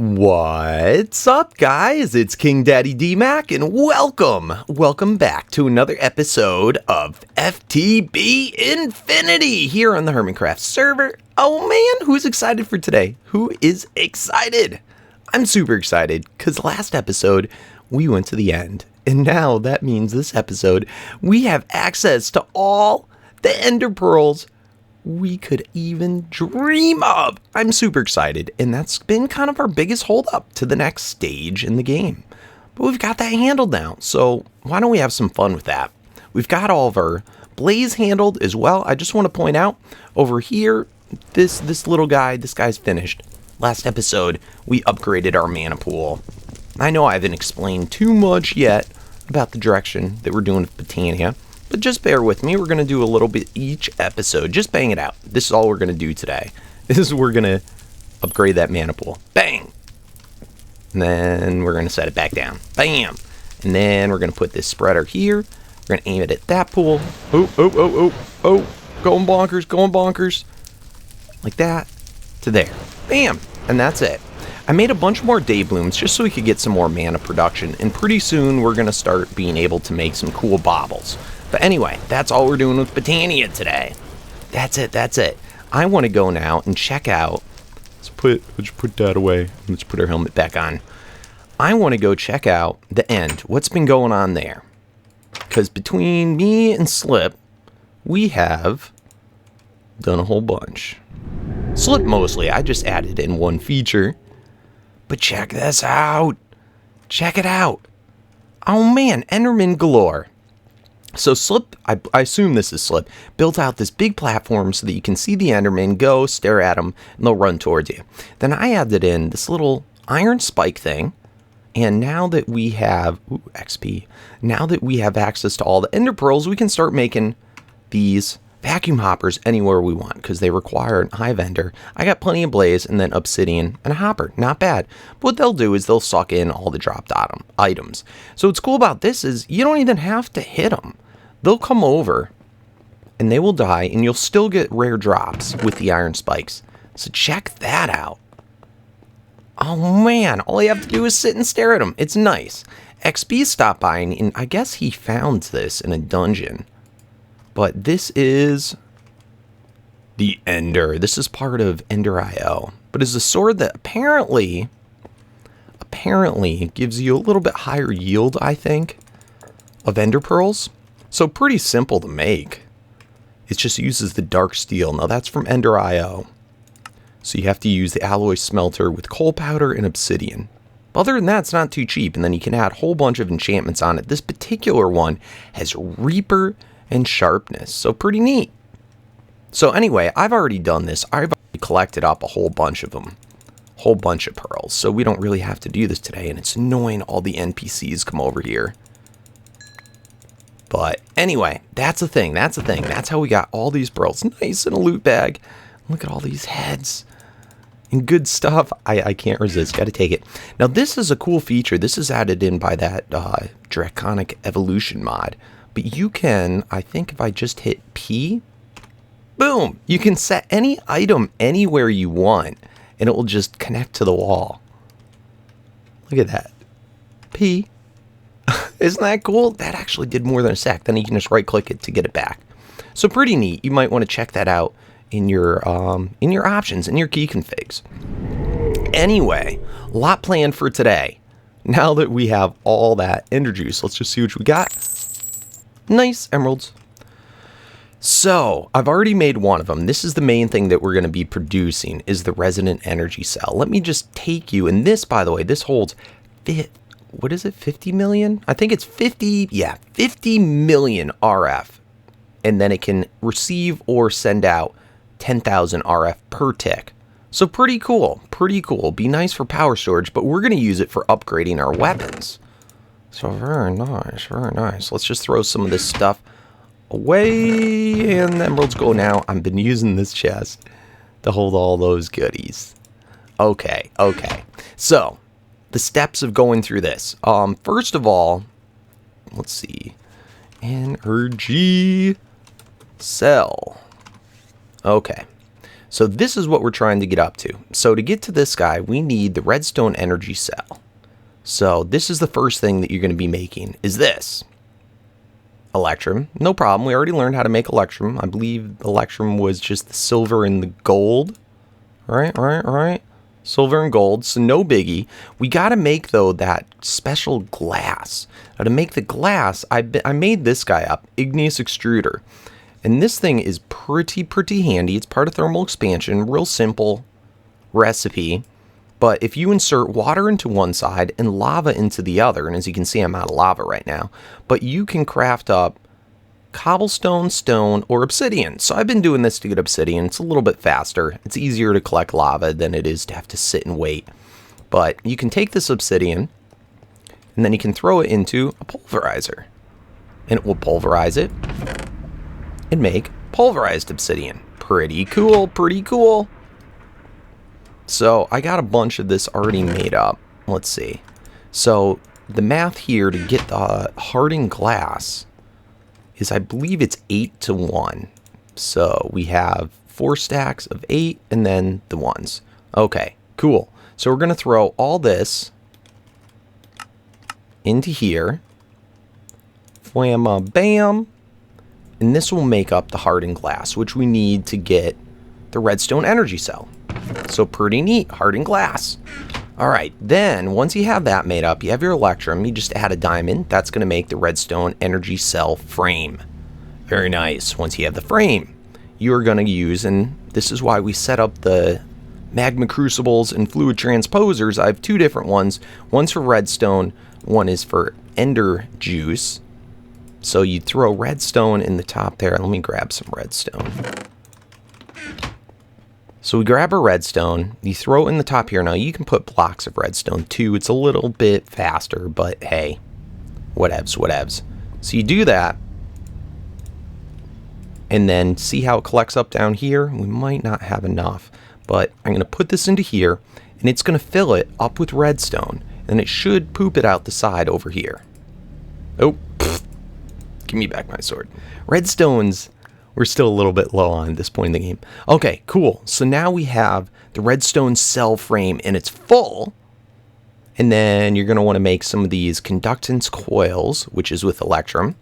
What's up, guys? It's KingDaddyDMAC, and welcome back to another episode of FTB Infinity here on the HermitCraft server. Oh man, who's excited for today? Who is excited? I'm super excited, because last episode, we went to the end, and now that means this episode, we have access to all the Ender Pearls we could even dream of. I'm super excited, and that's been kind of our biggest holdup to the next stage in the game. But we've got that handled now, so why don't we have some fun with that? We've got all of our blaze handled as well. I just want to point out over here, this little guy, this guy's finished. Last episode, we upgraded our mana pool. I know I haven't explained too much yet about the direction that we're doing with Botania, but just bear with me. We're going to do a little bit each episode. Just bang it out. This is all we're going to do today. We're going to upgrade that mana pool. Bang! And then we're going to set it back down. Bam! And then we're going to put this spreader here. We're going to aim it at that pool. Oh. Going bonkers. Like that to there. Bam! And that's it. I made a bunch more day blooms just so we could get some more mana production. And pretty soon we're going to start being able to make some cool baubles. But anyway, that's all we're doing with Botania today. That's it. I want to go now and check out. Let's put that away. Let's put our helmet back on. I want to go check out the end. What's been going on there? Because between me and Slip, we have done a whole bunch. Slip mostly. I just added in one feature. But check this out. Check it out. Oh man, Enderman galore. So Slip, I assume this is Slip, built out this big platform so that you can see the Enderman, go, stare at them, and they'll run towards you. Then I added in this little iron spike thing, and now that we have, XP, now that we have access to all the Ender Pearls, we can start making these vacuum hoppers anywhere we want, because they require a hive ender. I got plenty of blaze, and then obsidian, and a hopper. Not bad. But what they'll do is they'll suck in all the dropped items. So what's cool about this is you don't even have to hit them. They'll come over, and they will die, and you'll still get rare drops with the iron spikes. So check that out. Oh man, all you have to do is sit and stare at them. It's nice. XP stopped by, and I guess he found this in a dungeon. But this is the Ender. This is part of Ender.io. But it's a sword that apparently gives you a little bit higher yield, I think, of Ender Pearls. So pretty simple to make. It just uses the dark steel. Now that's from Ender.io. So you have to use the alloy smelter with coal powder and obsidian. Other than that, it's not too cheap. And then you can add a whole bunch of enchantments on it. This particular one has Reaper and sharpness, so pretty neat. So anyway, I've already done this. I've already collected up a whole bunch of them, whole bunch of pearls, so we don't really have to do this today, and it's annoying all the NPCs come over here. But anyway, that's a thing. That's how we got all these pearls nice in a loot bag. Look at all these heads and good stuff. I can't resist, gotta take it. Now this is a cool feature. This is added in by that Draconic Evolution mod. But you can, I think if I just hit P, boom, you can set any item anywhere you want, and it will just connect to the wall. Look at that. P. Isn't that cool? That actually did more than a sec. Then you can just right-click it to get it back. So pretty neat. You might want to check that out in your options, in your key configs. Anyway, a lot planned for today. Now that we have all that ender juice, let's just see what we got. Nice emeralds. So I've already made one of them. This is the main thing that we're going to be producing, is the resonant energy cell. Let me just take you, and this, by the way, this holds, what is it, 50 million? I think it's 50 million RF. And then it can receive or send out 10,000 RF per tick. So pretty cool. Be nice for power storage, but we're going to use it for upgrading our weapons. So very nice. Let's just throw some of this stuff away, and the emeralds go now. I've been using this chest to hold all those goodies. Okay. So, the steps of going through this. First of all, let's see. Energy cell. Okay. So this is what we're trying to get up to. So to get to this guy, we need the redstone energy cell. So this is the first thing that you're going to be making, is this. Electrum. No problem. We already learned how to make electrum. I believe electrum was just the silver and the gold. Right. Silver and gold, so no biggie. We got to make, though, that special glass. Now, to make the glass, I made this guy up, igneous extruder. And this thing is pretty handy. It's part of thermal expansion, real simple recipe. But if you insert water into one side and lava into the other, and as you can see, I'm out of lava right now, but you can craft up cobblestone, stone, or obsidian. So I've been doing this to get obsidian. It's a little bit faster. It's easier to collect lava than it is to have to sit and wait. But you can take this obsidian, and then you can throw it into a pulverizer. And it will pulverize it and make pulverized obsidian. Pretty cool. So I got a bunch of this already made up. Let's see. So the math here to get the hardened glass is, I believe it's 8 to 1. So we have 4 stacks of 8 and then the ones. Okay, cool. So we're going to throw all this into here. Whamma bam. And this will make up the hardened glass, which we need to get the redstone energy cell. So pretty neat, hardened glass. All right, then once you have that made up, you have your electrum, you just add a diamond. That's going to make the redstone energy cell frame. Very nice. Once you have the frame, you're going to use, and this is why we set up the magma crucibles and fluid transposers. I have 2 different ones. One's for redstone, one is for ender juice. So you throw redstone in the top there. Let me grab some redstone. So we grab a redstone, you throw it in the top here. Now you can put blocks of redstone too. It's a little bit faster, but hey, whatevs. So you do that, and then see how it collects up down here? We might not have enough, but I'm going to put this into here, and it's going to fill it up with redstone, and it should poop it out the side over here. Oh, pfft. Give me back my sword. Redstones, we're still a little bit low on at this point in the game. Okay, cool. So now we have the redstone cell frame and it's full. And then you're going to want to make some of these conductance coils, which is with electrum.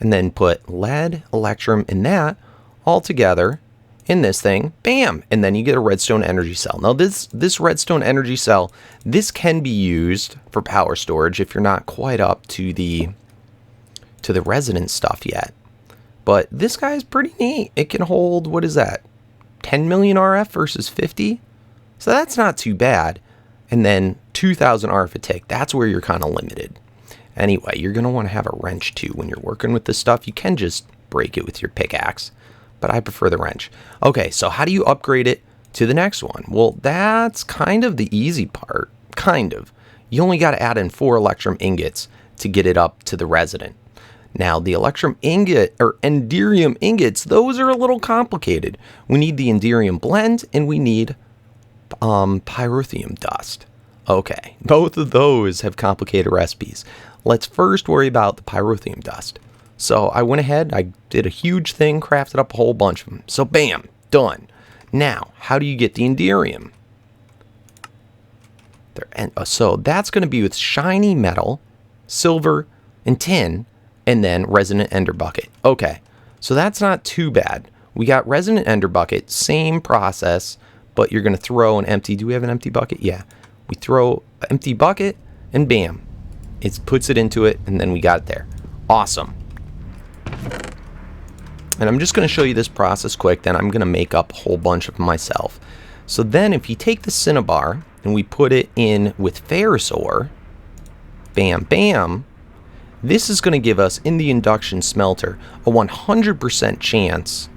And then put lead, electrum, and that all together in this thing. Bam! And then you get a redstone energy cell. Now this redstone energy cell, this can be used for power storage if you're not quite up to the resonant stuff yet. But this guy is pretty neat. It can hold, what is that? 10 million RF versus 50? So that's not too bad. And then 2,000 RF a tick. That's where you're kind of limited. Anyway, you're going to want to have a wrench too when you're working with this stuff. You can just break it with your pickaxe, but I prefer the wrench. Okay, so how do you upgrade it to the next one? Well, that's kind of the easy part. Kind of. You only got to add in 4 electrum ingots to get it up to the resonant. Now, the electrum ingot, or enderium ingots, those are a little complicated. We need the enderium blend, and we need pyrotheum dust. Okay, both of those have complicated recipes. Let's first worry about the pyrotheum dust. So I went ahead, I did a huge thing, crafted up a whole bunch of them. So bam, done. Now, how do you get the enderium? So that's going to be with shiny metal, silver, and tin, and then resonant ender bucket. Okay, so that's not too bad. We got resonant ender bucket, same process, but you're going to throw an empty, do we have an empty bucket? Yeah. We throw an empty bucket, and bam, it puts it into it, and then we got it there. Awesome. And I'm just going to show you this process quick, then I'm going to make up a whole bunch of myself. So then if you take the cinnabar, and we put it in with ferrous ore, bam, bam, this is going to give us, in the induction smelter, a 100% chance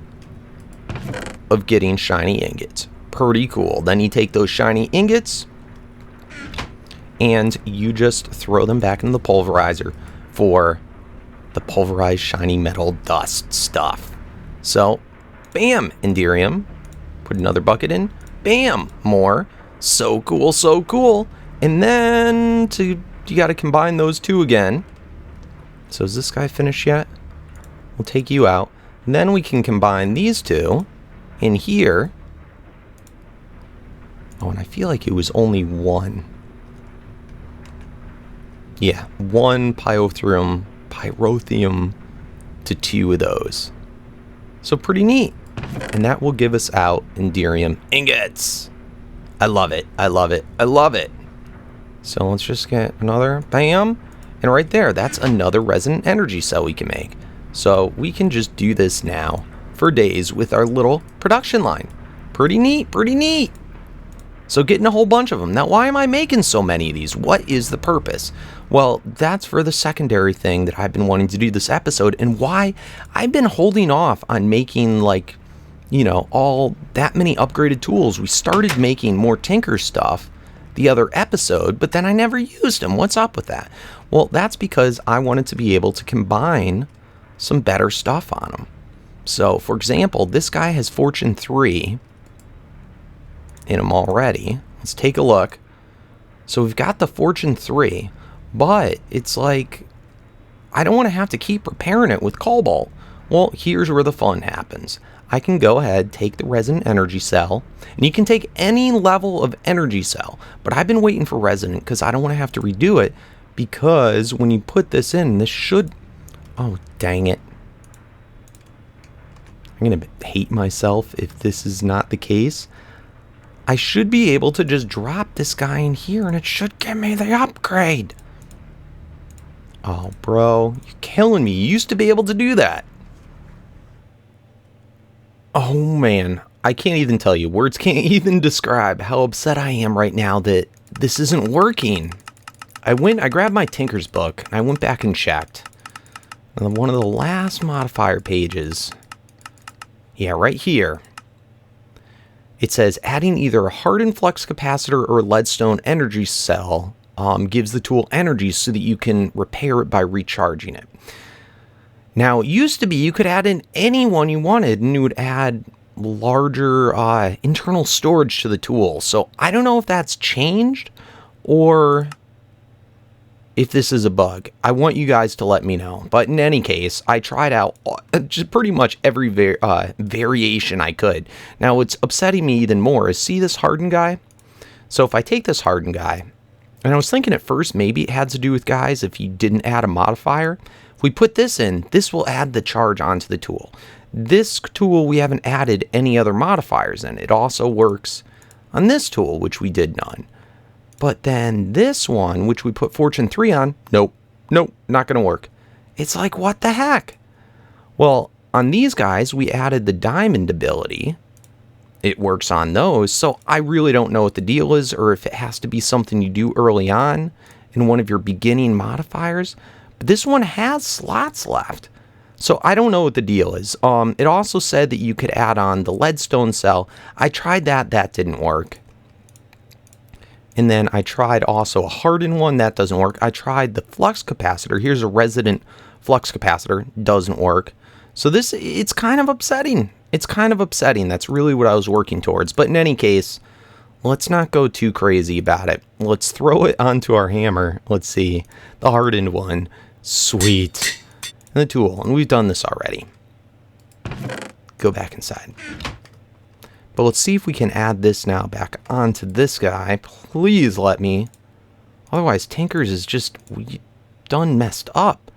of getting shiny ingots. Pretty cool. Then you take those shiny ingots, and you just throw them back in the pulverizer for the pulverized shiny metal dust stuff. So, bam, enderium. Put another bucket in. Bam, more. So cool, so cool. And then you got to combine those two again. So is this guy finished yet? We'll take you out. And then we can combine these two in here. Oh, and I feel like it was only one. Yeah, one pyrotheum to 2 of those. So pretty neat. And that will give us out Enderium ingots. I love it. I love it. I love it. So let's just get another bam. And right there, that's another resonant energy cell we can make. So we can just do this now for days with our little production line. Pretty neat, pretty neat. So getting a whole bunch of them. Now, why am I making so many of these? What is the purpose? Well, that's for the secondary thing that I've been wanting to do this episode, and why I've been holding off on making, like, you know, all that many upgraded tools. We started making more Tinker stuff the other episode, but then I never used them. What's up with that? Well, that's because I wanted to be able to combine some better stuff on them. So, for example, this guy has Fortune 3 in him already. Let's take a look. So we've got the Fortune 3, but it's like, I don't want to have to keep repairing it with Cobalt. Well, here's where the fun happens. I can go ahead, take the Resonant Energy Cell, and you can take any level of Energy Cell, but I've been waiting for Resonant because I don't want to have to redo it, because when you put this in, this should, oh, dang it. I'm going to hate myself if this is not the case. I should be able to just drop this guy in here and it should give me the upgrade. Oh, bro, you're killing me. You used to be able to do that. Oh, man. I can't even tell you. Words can't even describe how upset I am right now that this isn't working. I grabbed my Tinker's book, and I went back and checked. And one of the last modifier pages. Yeah, right here. It says adding either a hardened flux capacitor or leadstone energy cell gives the tool energy so that you can repair it by recharging it. Now, it used to be you could add in any one you wanted, and you would add larger internal storage to the tool. So I don't know if that's changed or if this is a bug. I want you guys to let me know. But in any case, I tried out just pretty much every variation I could. Now, what's upsetting me even more is, see this hardened guy? So if I take this hardened guy, and I was thinking at first maybe it had to do with, guys, if you didn't add a modifier. If we put this in, this will add the charge onto the tool. This tool, we haven't added any other modifiers in. It also works on this tool, which we did none. But then this one, which we put Fortune 3 on, nope, not going to work. It's like, what the heck? Well, on these guys, we added the diamond ability. It works on those, so I really don't know what the deal is, or if it has to be something you do early on in one of your beginning modifiers. But this one has slots left, so I don't know what the deal is. It also said that you could add on the leadstone cell. I tried that didn't work. And then I tried also a hardened one. That doesn't work. I tried the flux capacitor. Here's a resonant flux capacitor. Doesn't work. So it's kind of upsetting. It's kind of upsetting. That's really what I was working towards. But in any case, let's not go too crazy about it. Let's throw it onto our hammer. Let's see. The hardened one. Sweet. And the tool. And we've done this already. Go back inside. But let's see if we can add this now back onto this guy. Please let me. Otherwise, Tinker's is just done messed up.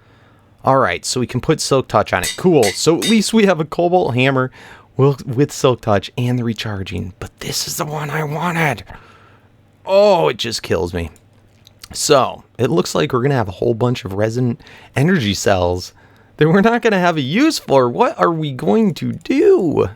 Alright, so we can put Silk Touch on it. Cool. So at least we have a Cobalt hammer with Silk Touch and the recharging. But this is the one I wanted. Oh, it just kills me. So, it looks like we're going to have a whole bunch of resonant energy cells that we're not going to have a use for. What are we going to do?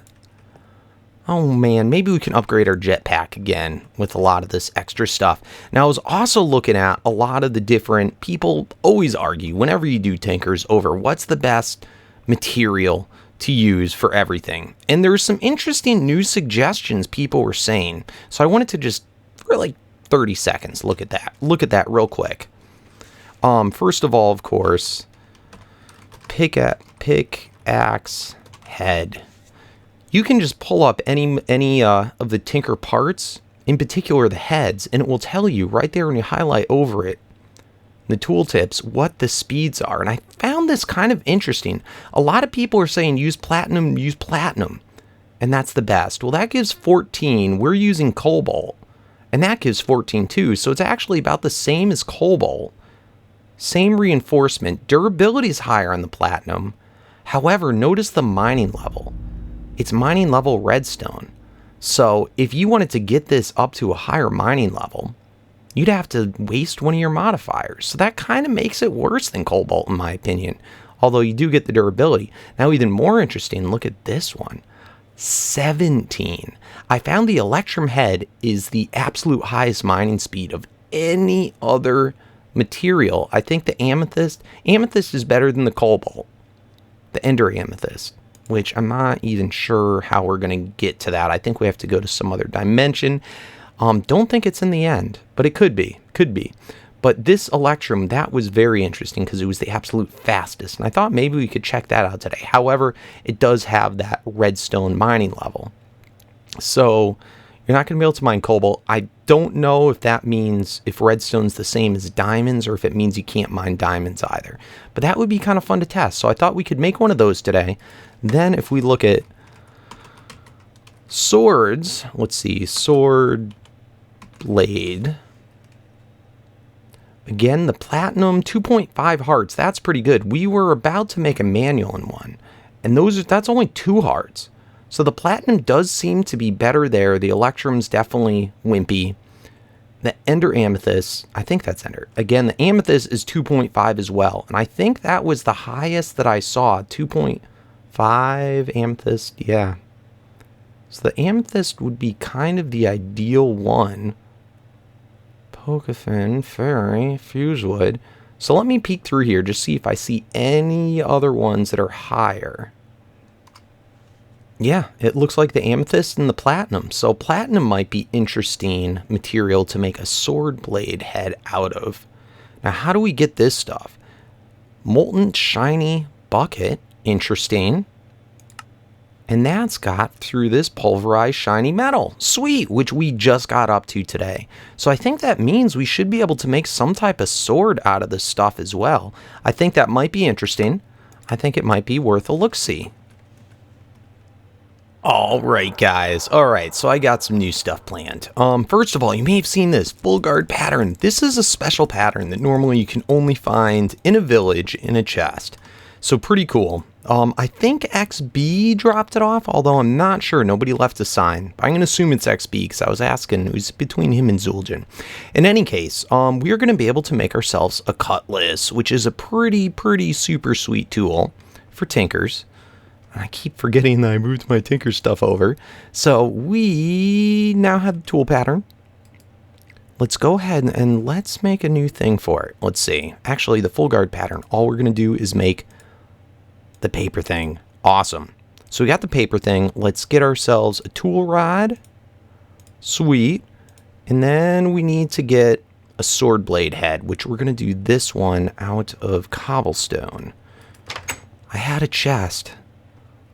Oh man, maybe we can upgrade our jetpack again with a lot of this extra stuff. Now, I was also looking at a lot of the different, people always argue whenever you do Tinkers over what's the best material to use for everything. And there's some interesting new suggestions people were saying. So I wanted to just, for like 30 seconds, look at that. Look at that real quick. First of all, of course, pickaxe head. You can just pull up any of the Tinker parts, in particular the heads, and it will tell you right there when you highlight over it, the tooltips, what the speeds are. And I found this kind of interesting. A lot of people are saying use platinum, and that's the best. Well, that gives 14. We're using cobalt. and that gives 14 too. So it's actually about the same as cobalt. Same reinforcement. Durability is higher on the platinum. However, notice the mining level. It's mining level redstone. So if you wanted to get this up to a higher mining level, you'd have to waste one of your modifiers. So that kind of makes it worse than cobalt, in my opinion. Although you do get the durability. Now, even more interesting, look at this one. 17. I found the Electrum head is the absolute highest mining speed of any other material. I think the amethyst is better than the cobalt. The ender amethyst, which I'm not even sure how we're going to get to that. I think we have to go to some other dimension. Don't think it's in the end, but it could be. But this Electrum, that was very interesting because it was the absolute fastest. And I thought maybe we could check that out today. However, it does have that redstone mining level. So you're not going to be able to mine cobalt. I don't know if that means if redstone's the same as diamonds or if it means you can't mine diamonds either. But that would be kind of fun to test. So I thought we could make one of those today. Then if we look at swords, let's see, sword blade. Again, the platinum, 2.5 hearts. That's pretty good. We were about to make a manual in one. And that's only 2 hearts. So the platinum does seem to be better there. The Electrum's definitely wimpy. The ender amethyst, I think that's ender. Again, the amethyst is 2.5 as well. And I think that was the highest that I saw. 2.5 amethyst, yeah. So the amethyst would be kind of the ideal one. Pokafin, fairy, fusewood. So let me peek through here, just see if I see any other ones that are higher. Yeah, it looks like the amethyst and the platinum. So platinum might be interesting material to make a sword blade head out of. Now, how do we get this stuff? Molten shiny bucket, interesting. And that's got through this pulverized shiny metal. Sweet, which we just got up to today. So I think that means we should be able to make some type of sword out of this stuff as well. I think that might be interesting. I think it might be worth a look-see. Alright guys, alright, so I got some new stuff planned. First of all, you may have seen this full guard pattern. This is a special pattern that normally you can only find in a village in a chest. So pretty cool. I think XB dropped it off, although I'm not sure. Nobody left a sign. But I'm going to assume it's XB because I was asking. It was between him and Zul'jin. In any case, we are going to be able to make ourselves a cutlass, which is a pretty super sweet tool for tinkers. I keep forgetting that I moved my tinker stuff over. So we now have the tool pattern. Let's go ahead and let's make a new thing for it. Let's see. Actually, the full guard pattern, all we're going to do is make the paper thing. Awesome. So we got the paper thing. Let's get ourselves a tool rod. Sweet. And then we need to get a sword blade head, which we're going to do this one out of cobblestone. I had a chest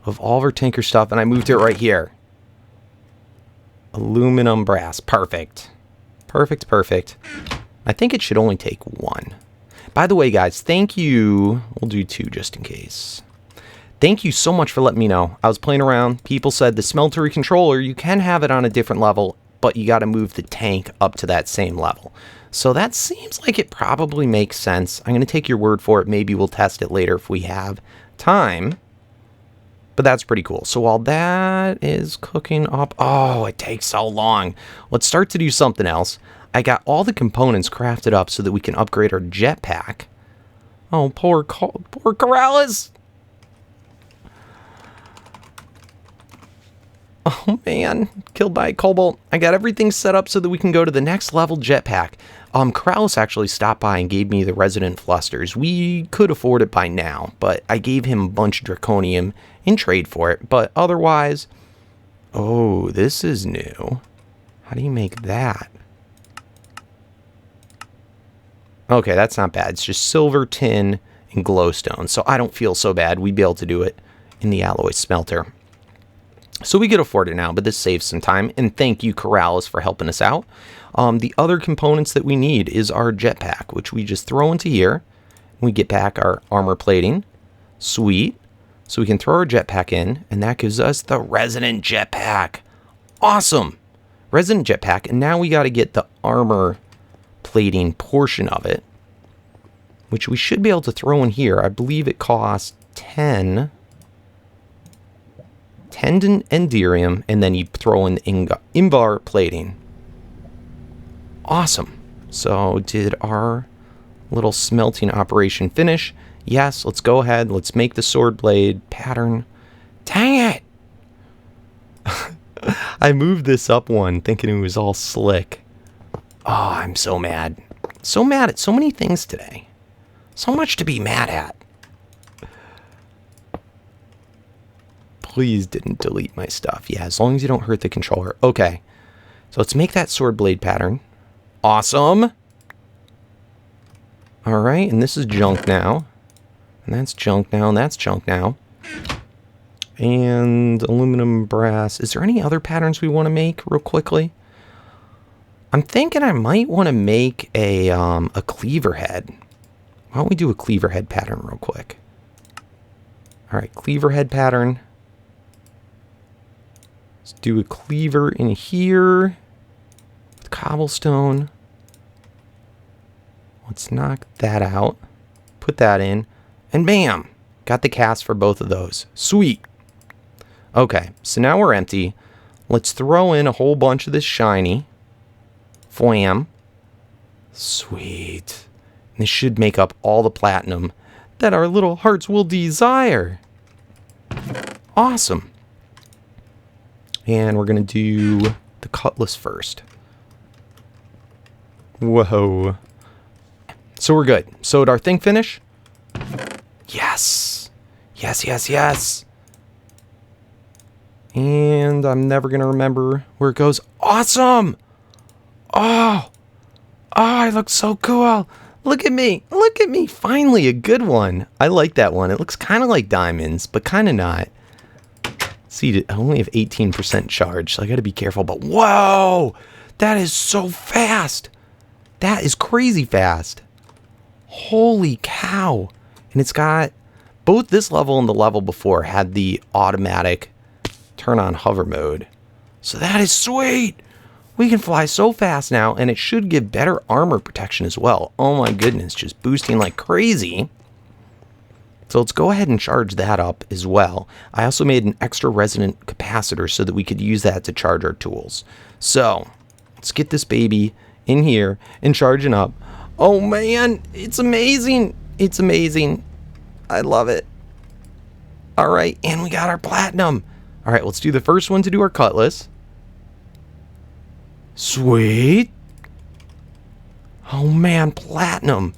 of all of our tinker stuff and I moved it right here. Aluminum brass. Perfect. Perfect. I think it should only take 1. By the way, guys, thank you. We'll do 2 just in case. Thank you so much for letting me know. I was playing around. People said the smeltery controller, you can have it on a different level, but you got to move the tank up to that same level. So that seems like it probably makes sense. I'm going to take your word for it. Maybe we'll test it later if we have time. But that's pretty cool. So while that is cooking up... Oh, it takes so long. Let's start to do something else. I got all the components crafted up so that we can upgrade our jetpack. Oh, poor Corrales. Oh man, killed by cobalt. I got everything set up so that we can go to the next level jetpack. Corrales actually stopped by and gave me the resonant flusters. We could afford it by now, but I gave him a bunch of draconium in trade for it. But otherwise, oh, this is new. How do you make that? Okay, that's not bad. It's just silver, tin, and glowstone. So I don't feel so bad. We'd be able to do it in the alloy smelter. So we could afford it now, but this saves some time. And thank you, Corrales, for helping us out. The other components that we need is our jetpack, which we just throw into here. We get back our armor plating. Sweet. So we can throw our jetpack in, and that gives us the resonant jetpack. Awesome. resonant jetpack, and now we got to get the armor plating portion of it, which we should be able to throw in here. I believe it costs 10 Enderium, and then you throw in the Invar plating. Awesome. So did our little smelting operation finish? Yes, let's go ahead. Let's make the sword blade pattern. Dang it! I moved this up one thinking it was all slick. Oh, I'm so mad. So mad at so many things today. So much to be mad at. Please didn't delete my stuff. Yeah, as long as you don't hurt the controller. Okay. So let's make that sword blade pattern. Awesome. Alright, and this is junk now. And that's junk now, and that's junk now. And aluminum, brass. Is there any other patterns we want to make real quickly? I'm thinking I might want to make a cleaver head. Why don't we do a cleaver head pattern real quick? Alright, cleaver head pattern. Let's do a cleaver in here. With cobblestone. Let's knock that out. Put that in. And bam! Got the cast for both of those. Sweet! Okay, so now we're empty. Let's throw in a whole bunch of this shiny. Fwam. Sweet. And this should make up all the platinum that our little hearts will desire. Awesome. And we're going to do the cutlass first. Whoa. So we're good. So did our thing finish? Yes. Yes, yes, yes. And I'm never going to remember where it goes. Awesome! Oh! Oh, I look so cool. Look at me. Look at me. Finally, a good one. I like that one. It looks kind of like diamonds, but kind of not. See, I only have 18% charge, so I got to be careful. But whoa! That is so fast. That is crazy fast. Holy cow. And it's got both this level and the level before had the automatic turn on hover mode. So that is sweet. We can fly so fast now, and it should give better armor protection as well. Oh my goodness, just boosting like crazy. So let's go ahead and charge that up as well. I also made an extra resonant capacitor so that we could use that to charge our tools. So let's get this baby in here and charging up. Oh man, it's amazing. It's amazing. I love it. All right, and we got our platinum. All right, let's do the first one to do our cutlass. Sweet. Oh man, platinum.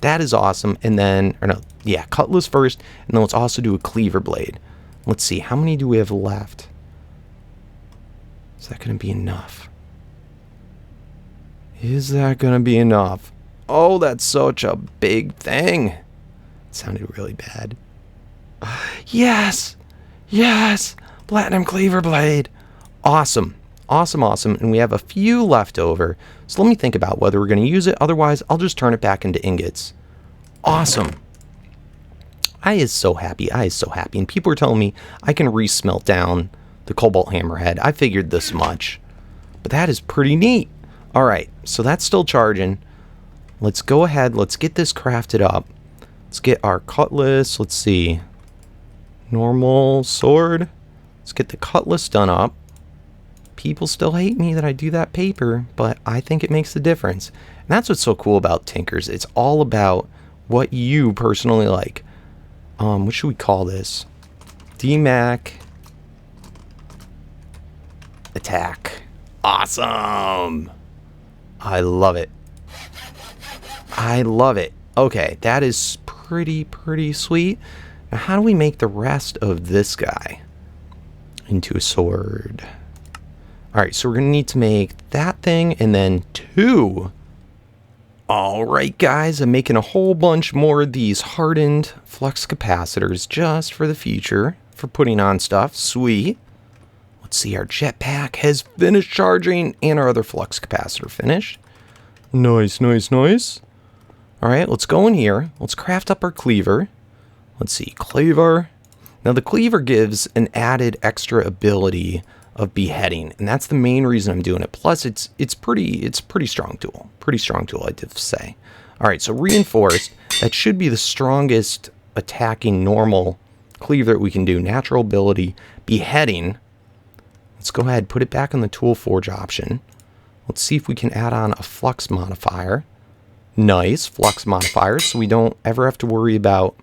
That is awesome. And then, or no, yeah, cutlass first. And then let's also do a cleaver blade. Let's see, how many do we have left? Is that going to be enough? Is that going to be enough? Oh, that's such a big thing. It sounded really bad. Yes. Yes. Platinum cleaver blade. Awesome. Awesome, awesome. And we have a few left over. So let me think about whether we're going to use it. Otherwise, I'll just turn it back into ingots. Awesome. I is so happy. I is so happy. And people are telling me I can re-smelt down the cobalt hammerhead. I figured this much. But that is pretty neat. All right. So that's still charging. Let's go ahead. Let's get this crafted up. Let's get our cutlass. Let's see. Normal sword. Let's get the cutlass done up. People still hate me that I do that paper, but I think it makes the difference. And that's what's so cool about Tinkers. It's all about what you personally like. What should we call this? DMAC attack. Awesome. I love it. I love it. Okay, that is pretty sweet. Now, how do we make the rest of this guy into a sword? Alright, so we're going to need to make that thing and then two. Alright guys, I'm making a whole bunch more of these hardened flux capacitors just for the future, for putting on stuff. Sweet. Let's see, our jetpack has finished charging and our other flux capacitor finished. Nice, nice, nice. Alright, let's go in here. Let's craft up our cleaver. Let's see, cleaver. Now the cleaver gives an added extra ability of beheading, and that's the main reason I'm doing it. Plus, it's pretty strong tool. Pretty strong tool, I'd have to say. All right, so reinforced. That should be the strongest attacking normal cleaver that we can do. Natural ability, beheading. Let's go ahead, put it back on the tool forge option. Let's see if we can add on a flux modifier. Nice, flux modifier, so we don't ever have to worry about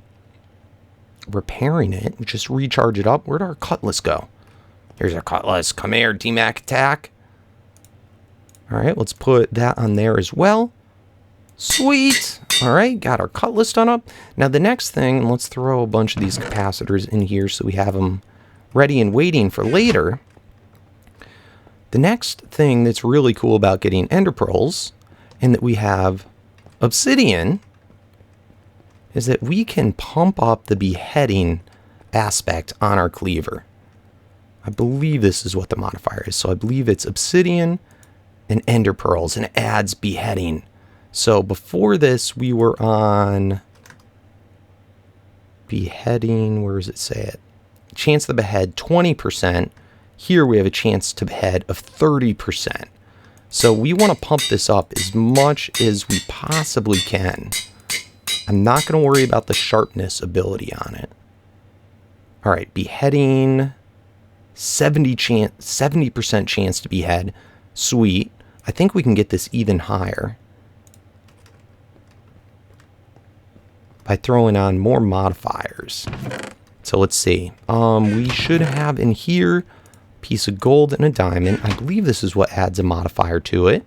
repairing it. We just recharge it up. Where'd our cutlass go? Here's our cutlass. Come here, DMAC attack. All right, let's put that on there as well. Sweet. All right, got our cutlass done up. Now the next thing, let's throw a bunch of these capacitors in here so we have them ready and waiting for later. The next thing that's really cool about getting ender pearls and that we have obsidian is that we can pump up the beheading aspect on our cleaver. I believe this is what the modifier is. So I believe it's obsidian and ender pearls, and it adds beheading. So before this, we were on beheading. Where does it say it? Chance to behead 20%. Here we have a chance to behead of 30%. So we want to pump this up as much as we possibly can. I'm not going to worry about the sharpness ability on it. All right, beheading, 70% chance to behead. Sweet. I think we can get this even higher by throwing on more modifiers. So let's see. We should have in here a piece of gold and a diamond. I believe this is what adds a modifier to it.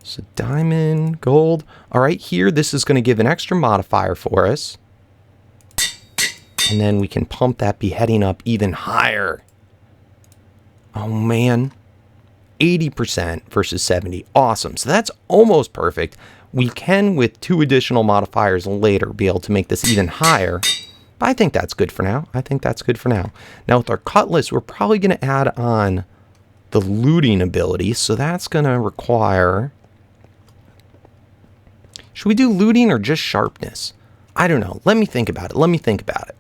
So diamond, gold. All right, here, this is going to give an extra modifier for us. And then we can pump that beheading up even higher. Oh, man. 80% versus 70. Awesome. So that's almost perfect. We can, with 2 additional modifiers later, be able to make this even higher. But I think that's good for now. Now, with our cutlass, we're probably going to add on the looting ability. So that's going to require... Should we do looting or just sharpness? I don't know. Let me think about it.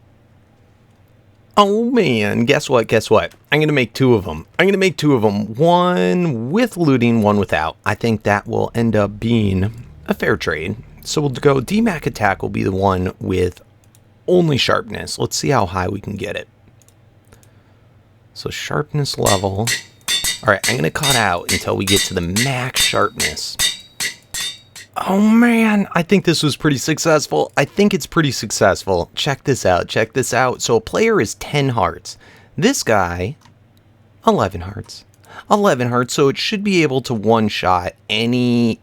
Oh, man. Guess what? I'm going to make 2 of them. One with looting, one without. I think that will end up being a fair trade. So we'll go DMAC attack will be the one with only sharpness. Let's see how high we can get it. So sharpness level. All right, I'm going to cut out until we get to the max sharpness. Oh, man, I think this was pretty successful. Check this out. So a player is 10 hearts. This guy, 11 hearts. So it should be able to one-shot any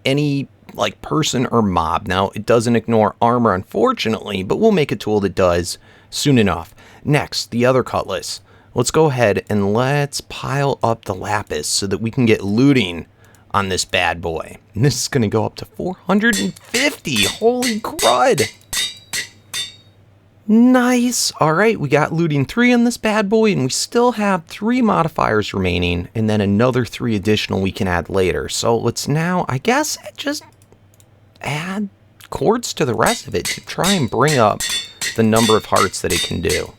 like person or mob. Now, it doesn't ignore armor, unfortunately, but we'll make a tool that does soon enough. Next, the other cutlass. Let's go ahead and let's pile up the lapis so that we can get looting on this bad boy. And this is going to go up to 450. Holy crud. Nice. All right, we got looting 3 on this bad boy, and we still have 3 modifiers remaining, and then another 3 additional we can add later. So let's now, I guess, just add quartz to the rest of it to try and bring up the number of hearts that it can do.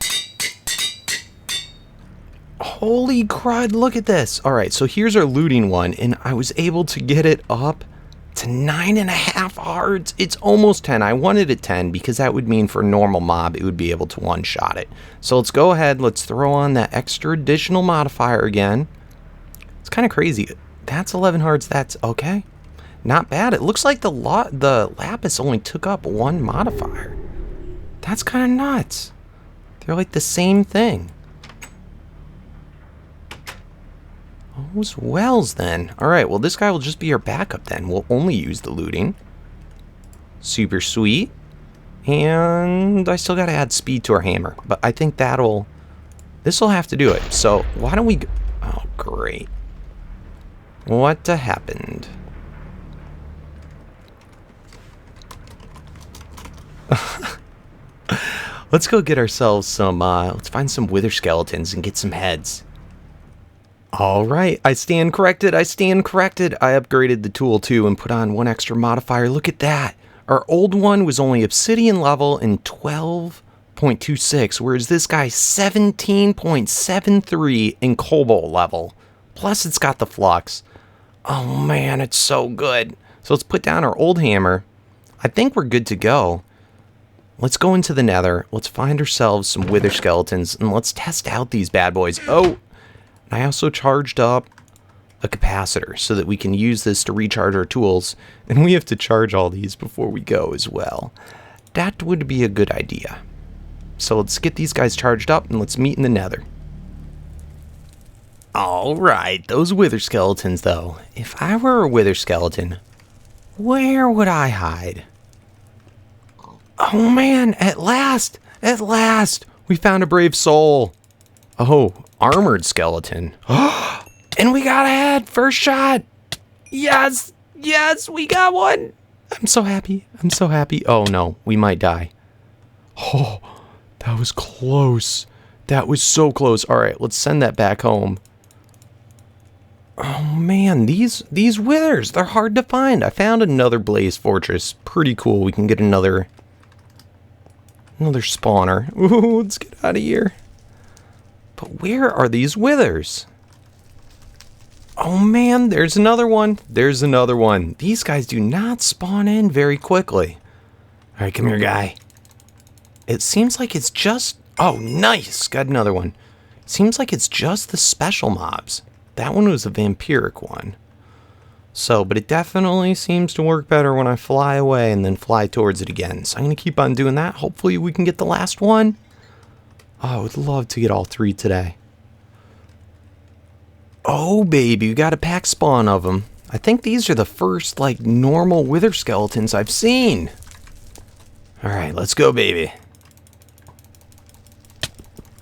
Holy crud, look at this. All right, so here's our looting one, and I was able to get it up to 9.5 hearts. It's almost 10. I wanted it 10 because that would mean for a normal mob, it would be able to one-shot it. So let's go ahead. Let's throw on that extra additional modifier again. It's kind of crazy. That's 11 hearts. That's okay. Not bad. It looks like the lapis only took up 1 modifier. That's kind of nuts. They're like the same thing. Those wells then. Alright, well this guy will just be our backup then. We'll only use the looting. Super sweet. And I still gotta add speed to our hammer. But I think this'll have to do it. So why don't we oh great. What happened? Let's go get ourselves some let's find some wither skeletons and get some heads. Alright, I stand corrected. I upgraded the tool too and put on 1 extra modifier. Look at that. Our old one was only obsidian level and 12 0.26, whereas this guy's 17.73 in cobalt level. Plus it's got the flux. Oh man, it's so good. So let's put down our old hammer. I think we're good to go. Let's go into the Nether. Let's find ourselves some wither skeletons and let's test out these bad boys. Oh, I also charged up a capacitor so that we can use this to recharge our tools. And we have to charge all these before we go as well. That would be a good idea. So let's get these guys charged up and let's meet in the Nether. Alright, those wither skeletons though. If I were a wither skeleton, where would I hide? Oh man, at last, we found a brave soul. Oh, armored skeleton. And we got a head, first shot. Yes, we got one. I'm so happy. Oh no, we might die. Oh, that was close. That was so close. All right, let's send that back home. Oh man, these withers, they're hard to find. I found another blaze fortress. Pretty cool. We can get another spawner. Ooh, let's get out of here. But where are these withers? Oh man, there's another one. These guys do not spawn in very quickly. All right, come here, guy. It seems like it's just... Oh, nice. Got another one. Seems like it's just the special mobs. That one was a vampiric one. So, but it definitely seems to work better when I fly away and then fly towards it again. So I'm going to keep on doing that. Hopefully we can get the last one. Oh, I would love to get all three today. Oh, baby, we got a pack spawn of them. I think these are the first, like, normal wither skeletons I've seen. All right, let's go, baby.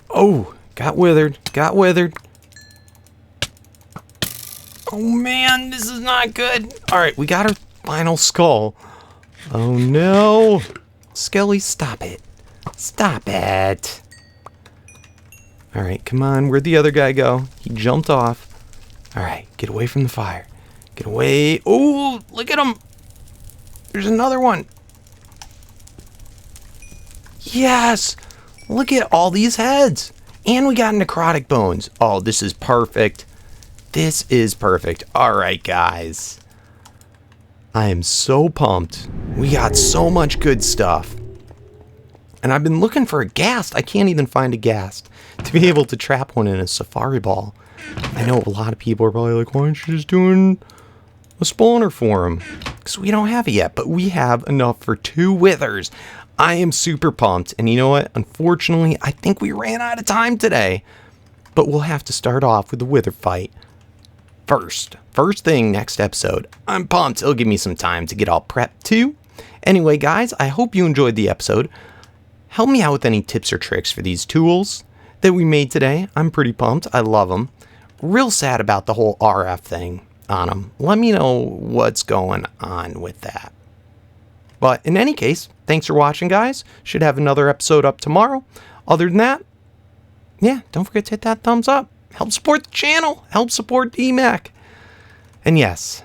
Oh, got withered. Oh man, this is not good. All right, we got our final skull. Oh no. Skelly, stop it. All right, come on, where'd the other guy go? He jumped off. All right, get away from the fire. Get away. Oh, look at him. There's another one. Yes, look at all these heads. And we got necrotic bones. Oh, this is perfect. All right, guys. I am so pumped. We got so much good stuff. And I've been looking for a ghast. I can't even find a ghast to be able to trap one in a safari ball. I know a lot of people are probably like, why aren't you just doing a spawner for him? Because we don't have it yet, but we have enough for 2 withers. I am super pumped. And you know what? Unfortunately, I think we ran out of time today. But we'll have to start off with the wither fight. First thing next episode. I'm pumped. It'll give me some time to get all prepped too. Anyway, guys, I hope you enjoyed the episode. Help me out with any tips or tricks for these tools that we made today. I'm pretty pumped. I love them. Real sad about the whole RF thing on them. Let me know what's going on with that. But in any case, thanks for watching, guys. Should have another episode up tomorrow. Other than that, yeah, don't forget to hit that thumbs up. Help support the channel. Help support DMAC. And yes,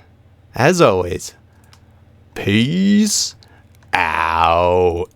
as always, peace out.